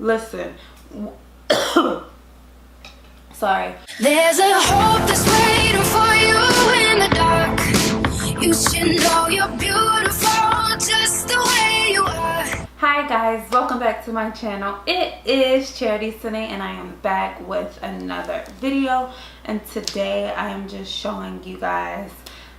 Listen. Sorry. There's a hope that's waiting for you in the dark. You should know you're beautiful just the way you are. Hi guys, welcome back to my channel. It is Chariti Sinae and I am back with another video, and today I am just showing you guys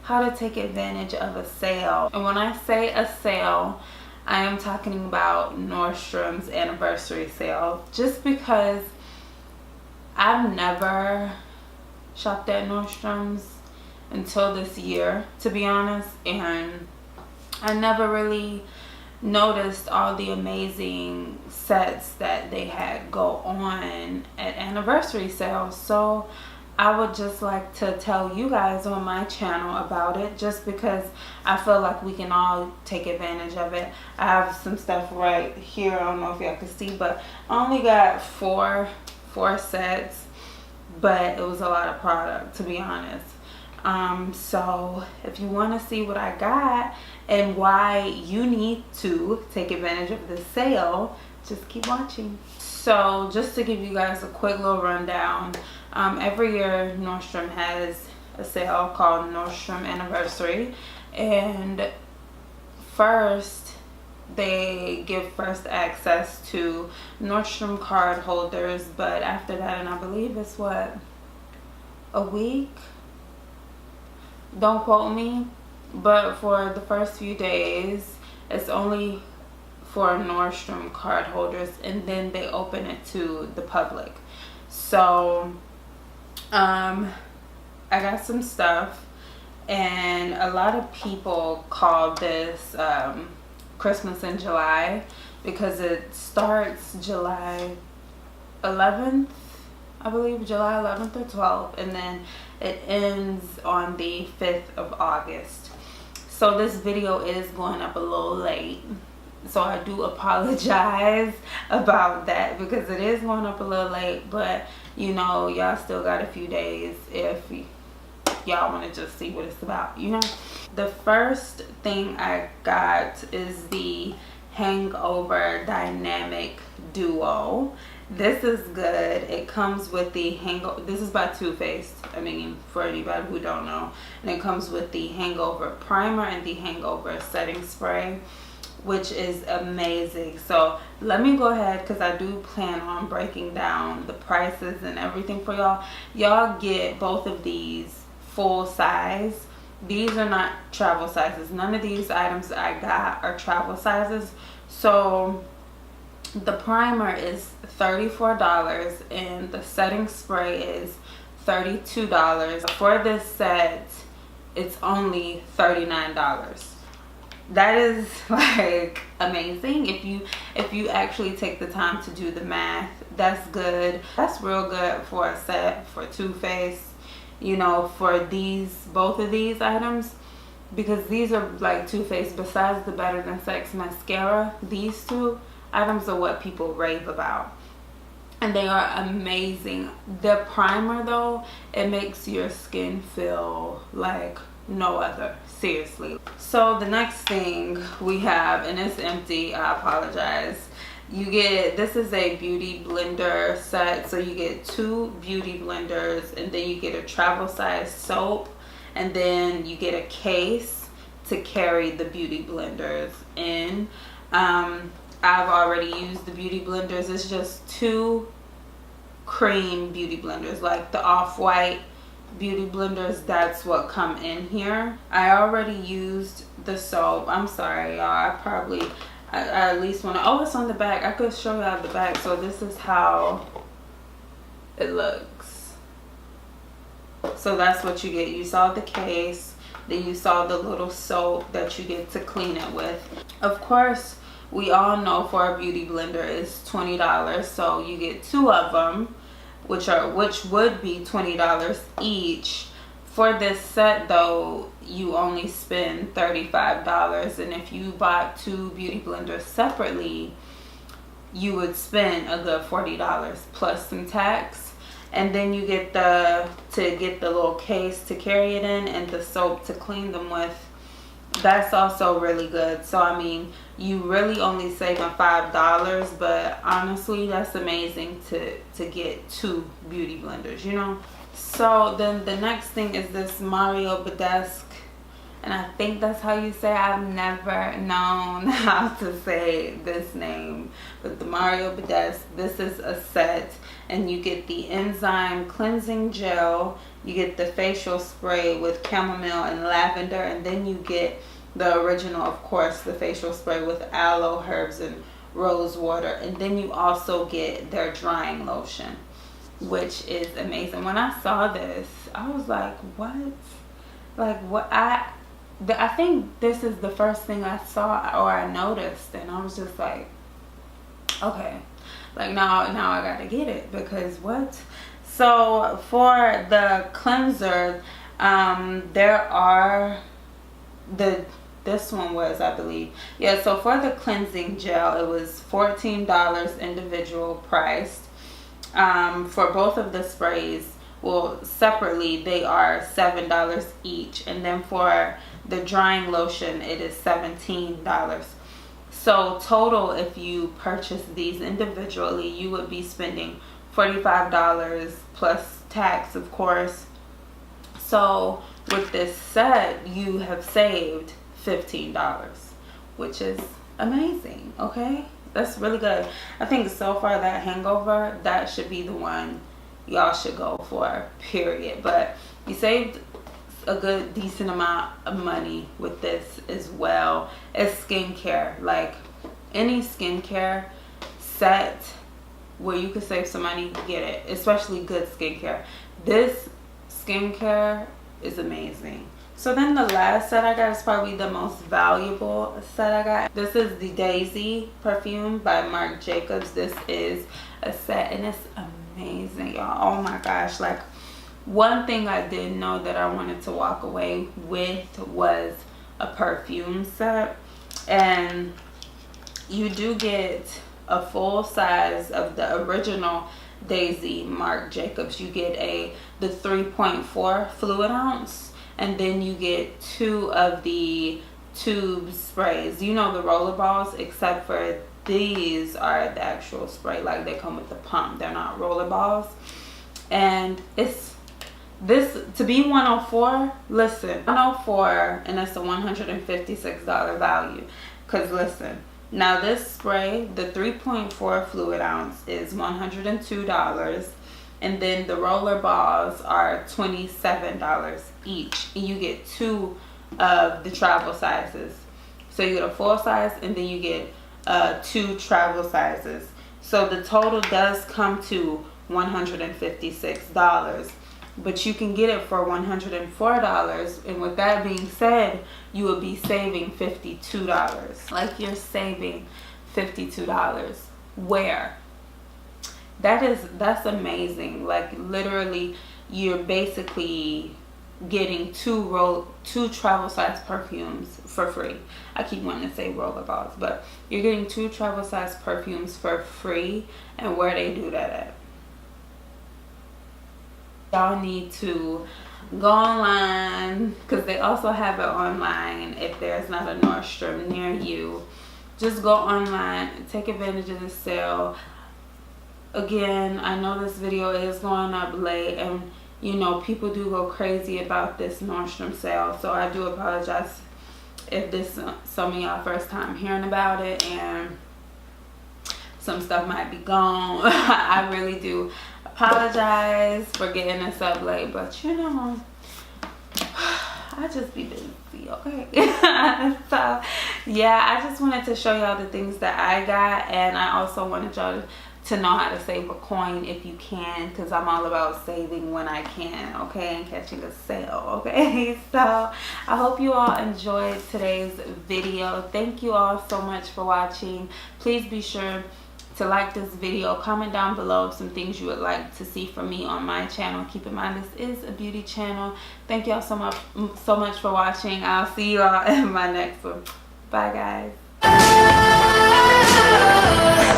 how to take advantage of a sale. And when I say a sale, I am talking about Nordstrom's anniversary sale, just because I've never shopped at Nordstrom's until this year, to be honest, and I never really noticed all the amazing sets that they had go on at anniversary sales. So I would just like to tell you guys on my channel about it, just because I feel like we can all take advantage of it. I have some stuff right here. I don't know if y'all can see, but I only got four sets, but it was a lot of product, to be honest. So if you want to see what I got and why you need to take advantage of this sale, just keep watching. So just to give you guys a quick little rundown, every year Nordstrom has a sale called Nordstrom Anniversary, and first they give first access to Nordstrom card holders, but after that, and I believe it's what, a week, don't quote me, but for the first few days it's only for Nordstrom card holders, and then they open it to the public. So I got some stuff, and a lot of people call this Christmas in July, because it starts July 11th, I believe, July 11th or 12th, and then it ends on the 5th of August. So this video is going up a little late, so I do apologize about that, because it is going up a little late, but you know, y'all still got a few days if y'all want to just see what it's about, you know. The first thing I got is the Hangover Dynamic Duo. This is good. It comes with the hangover. This is by Too Faced, I mean, for anybody who don't know. And it comes with the hangover primer and the hangover setting spray, which is amazing. So let me go ahead, because I do plan on breaking down the prices and everything for y'all. Y'all get both of these full size. These are not travel sizes. None of these items I got are travel sizes. So the primer is $34 and the setting spray is $32. For this set, it's only $39. That is like amazing. If you actually take the time to do the math, that's good. That's real good for a set for Too Faced, you know, for both of these items, because these are like Too Faced. Besides the Better Than Sex mascara, these two items are what people rave about, and they are amazing. The primer though, it makes your skin feel like no other, seriously. So the next thing we have, and it's empty, I apologize, you get, this is a beauty blender set. So you get 2 beauty blenders, and then you get a travel size soap, and then you get a case to carry the beauty blenders in. I've already used the beauty blenders. It's just 2 cream beauty blenders, like the off-white beauty blenders. That's what come in here. I already used the soap. I'm sorry, y'all. I at least want to, oh, it's on the back. I could show y'all the back. So this is how it looks. So that's what you get. You saw the case, then you saw the little soap that you get to clean it with. Of course, we all know for a beauty blender is $20, so you get 2 of them, which would be $20 each. For this set though, you only spend $35, and if you bought 2 beauty blenders separately, you would spend a good $40 plus some tax. And then you get the little case to carry it in, and the soap to clean them with. that's also really good. So I mean, you really only saving $5, but honestly that's amazing to get 2 beauty blenders, you know. So then the next thing is this Mario Badescu, and I think that's how you say it. I've never known how to say this name, but the Mario Badescu, this is a set, and you get the enzyme cleansing gel, you get the facial spray with chamomile and lavender, and then you get the original, of course, the facial spray with aloe, herbs, and rose water, and then you also get their drying lotion, which is amazing. When I saw this, I was like, what? Like, what? I think this is the first thing I saw or I noticed, and I was just like, okay, like now I gotta get it, because what? So for the cleanser, there are this one was, I believe, yeah. So for the cleansing gel, it was $14 individual priced. For both of the sprays, well, separately they are $7 each, and then for the drying lotion it is $17. So total, if you purchase these individually, you would be spending $45 plus tax, of course. So with this set, you have saved $15, which is amazing. Okay, that's really good. I think so far that hangover, that should be the one y'all should go for, period. But you saved a good decent amount of money with this as well as skincare. Like any skincare set where you could save some money, get it, especially good skincare. This skincare is amazing. So then the last set I got is probably the most valuable set I got. This is the Daisy perfume by Marc Jacobs. This is a set and it's amazing, y'all. Oh my gosh. Like, one thing I didn't know that I wanted to walk away with was a perfume set. And you do get a full size of the original Daisy Marc Jacobs. You get the 3.4 fluid ounce, and then you get 2 of the tube sprays, you know, the roller balls, except for these are the actual spray. Like, they come with the pump, they're not roller balls. And it's this to be $104. Listen, $104, and it's a $156 value. Because listen, now this spray, the 3.4 fluid ounce, is $102, and then the roller balls are $27 each, and you get 2 of the travel sizes. So you get a full size, and then you get 2 travel sizes. So the total does come to $156, but you can get it for $104. And with that being said, you will be saving $52. Like, you're saving $52. Where? That's amazing. Like, literally, you're basically getting 2 travel size perfumes for free. I keep wanting to say roller balls, but you're getting 2 travel size perfumes for free. And where they do that at? Y'all need to go online, because they also have it online. If there's not a Nordstrom near you, just go online, take advantage of the sale. Again, I know this video is going up late, and you know, people do go crazy about this Nordstrom sale, so I do apologize if this some of y'all first time hearing about it and some stuff might be gone. I really do apologize for getting this up late, but you know, I just be busy, okay? So yeah, I just wanted to show y'all the things that I got, and I also wanted y'all to know how to save a coin if you can, because I'm all about saving when I can, okay, and catching a sale, okay? So I hope you all enjoyed today's video. Thank you all so much for watching. Please be sure to like this video, comment down below some things you would like to see from me on my channel. Keep in mind, this is a beauty channel. Thank y'all so much for watching. I'll see you all in my next one. Bye, guys.